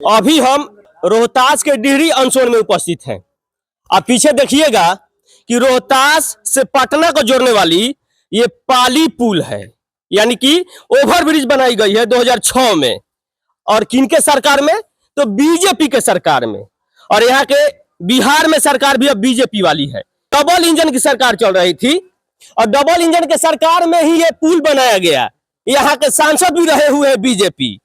अभी हम रोहतास के डिहरी अनसोन में उपस्थित हैं। आप पीछे देखिएगा कि रोहतास से पटना को जोड़ने वाली ये पाली पुल है, यानी कि ओवरब्रिज बनाई गई है 2006 में। और किनके सरकार में? तो बीजेपी के सरकार में। और यहाँ के बिहार में सरकार भी अब बीजेपी वाली है। डबल इंजन की सरकार चल रही थी और डबल इंजन के सरकार में ही ये पुल बनाया गया। यहाँ के सांसद भी रहे हुए हैं बीजेपी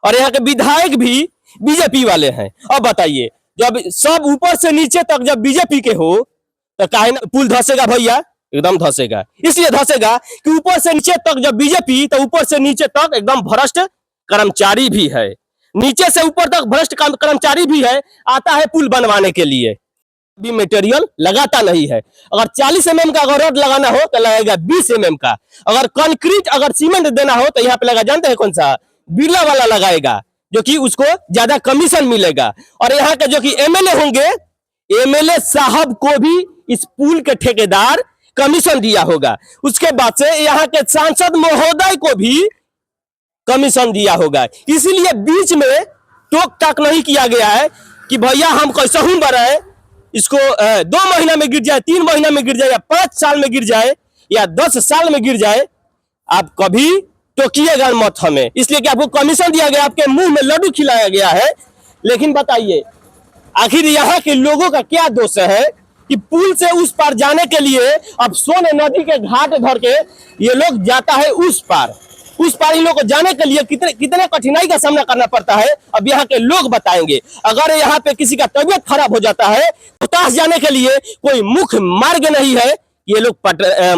और यहाँ के विधायक भी बीजेपी वाले हैं। अब बताइए, जब सब ऊपर से नीचे तक जब बीजेपी के हो तो काहे ना पुल धसेगा भैया? एकदम धसेगा। इसलिए धसेगा कि ऊपर से नीचे तक जब बीजेपी, तो ऊपर से नीचे तक एकदम भ्रष्ट कर्मचारी भी है, नीचे से ऊपर तक भ्रष्ट कर्मचारी भी है। आता है पुल बनवाने के लिए, भी मटेरियल लगाता नहीं है। अगर 40 mm का अगर रोड लगाना हो तो लगेगा 20 mm का। अगर कंक्रीट, अगर सीमेंट देना हो तो यहाँ पे लगा, जानते हैं कौन सा? बिरला वाला लगाएगा, जो कि उसको ज्यादा कमीशन मिलेगा। और यहाँ के जो कि एमएलए होंगे, एमएलए साहब को भी इस पुल के ठेकेदार कमीशन दिया होगा। उसके बाद से यहाँ के सांसद महोदय को भी कमीशन दिया होगा। इसीलिए बीच में टोक टाक नहीं किया गया है कि भैया हम कैसे हूं बढ़े, इसको 2 महीना में गिर जाए, 3 महीना में गिर जाए, या 5 साल में गिर जाए, या 10 साल में गिर जाए, आप कभी टोकिएगा मत हमें, इसलिए कि आपको कमीशन दिया गया, आपके मुंह में लड्डू खिलाया गया है। लेकिन बताइए, आखिर यहाँ के लोगों का क्या दोष है कि पुल से उस पार जाने के लिए अब सोन नदी के घाट धर के ये लोग जाता है उस पार इन लोगों को जाने के लिए कितने कठिनाई का सामना करना पड़ता है, अब यहाँ के लोग बताएंगे। अगर यहाँ पे किसी का तबीयत खराब हो जाता है, रोहतास जाने के लिए कोई मुख्य मार्ग नहीं है, ये लोग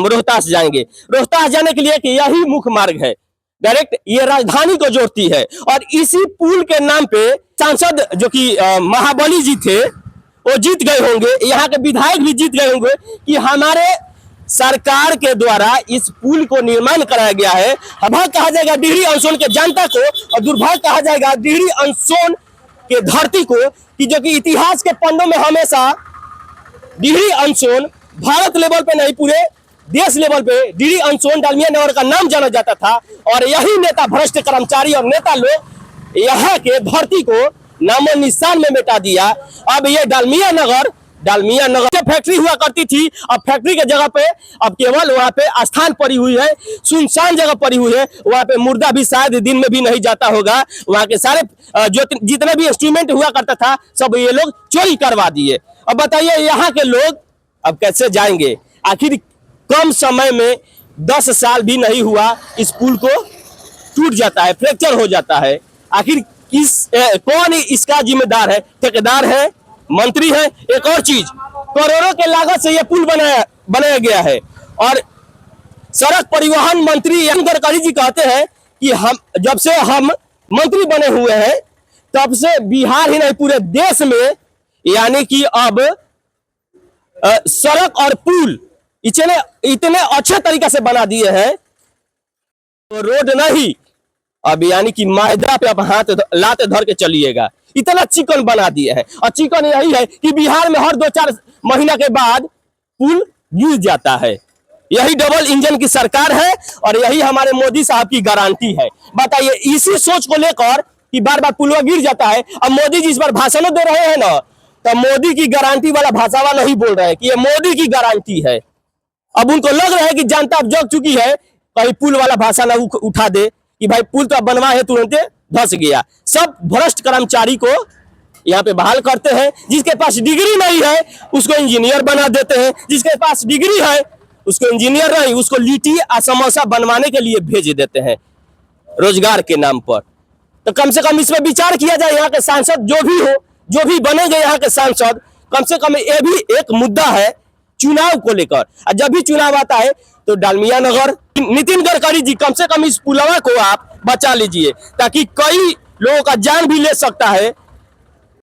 रोहतास जाएंगे। रोहतास जाने के लिए कि यही मुख्य मार्ग है, डायरेक्ट ये राजधानी को जोड़ती है। और इसी पुल के नाम पे सांसद जो कि महाबली जी थे वो जीत गए होंगे, यहाँ के विधायक भी जीत गए होंगे कि हमारे सरकार के द्वारा इस पुल को निर्माण कराया गया है। भाग कहा जाएगा डिहरी अनसोन के जनता को, और दुर्भाग्य कहा जाएगा डिहरी अनसोन के धरती को, कि जो कि इतिहास के पन्नों में हमेशा डिहरी अनसोन भारत लेवल पे नहीं, पूरे देश लेवल पे डिहरी अनसोन डालमिया नगर का नाम जाना जाता था। और यही नेता, भ्रष्ट कर्मचारी और नेता लोग यहाँ के धरती को नामो निशान में मिटा दिया। अब ये डालमिया नगर फैक्ट्री हुआ करती थी, अब फैक्ट्री के जगह पे अब केवल वहाँ पे स्थान पड़ी हुई है, सुनसान जगह पड़ी हुई है। वहाँ पे मुर्दा भी शायद दिन में भी नहीं जाता होगा। वहाँ के सारे जितने भी इंस्ट्रूमेंट हुआ करता था सब ये लोग चोरी करवा दिए। अब बताइए यहाँ के लोग अब कैसे जाएंगे? आखिर कम समय में 10 साल भी नहीं हुआ, इस पुल को टूट जाता है, फ्रैक्चर हो जाता है। आखिर कौन इसका जिम्मेदार है? ठेकेदार है, मंत्री है? एक और चीज, करोड़ों के लागत से यह पुल बनाया गया है। और सड़क परिवहन मंत्री गडकरी जी कहते हैं कि हम जब से हम मंत्री बने हुए हैं तब से बिहार ही नहीं पूरे देश में, यानी कि अब सड़क और पुल इतने अच्छे तरीके से बना दिए हैं, तो रोड नहीं, अब यानी कि मैदा पे आप हाथ लाते धर के चलिएगा, इतना चिकन बना दिए हैं। और चिकन यही है कि बिहार में हर 2-4 महीना के बाद पुल गिर जाता है। यही डबल इंजन की सरकार है और यही हमारे मोदी साहब की गारंटी है। बताइए, इसी सोच को लेकर कि बार बार पुल गिर जाता है, अब मोदी जी इस बार भाषण दे रहे हैं ना, तो मोदी की गारंटी वाला भाषा नहीं बोल रहे हैं कि ये मोदी की गारंटी है। अब उनको लग रहा है कि जनता अब जग चुकी है, कहीं पुल वाला भाषा ना उठा दे कि भाई पुल तो बनवा है, तुरंत धस गया। सब भ्रष्ट कर्मचारी को यहाँ पे बहाल करते हैं। जिसके पास डिग्री नहीं है उसको इंजीनियर बना देते हैं, जिसके पास डिग्री है उसको इंजीनियर नहीं, उसको लिट्टी और समोसा बनवाने के लिए भेज देते हैं रोजगार के नाम पर। तो कम से कम इस पर विचार किया जाए। यहाँ के सांसद जो भी हो, जो भी बनेंगे यहाँ के सांसद, कम से कम ये भी एक मुद्दा है चुनाव को लेकर। और जब भी चुनाव आता है तो डालमिया नगर, नितिन गडकरी जी, कम से कम इस पुलवा को आप बचा लीजिए, ताकि कई लोगों का जान भी ले सकता है।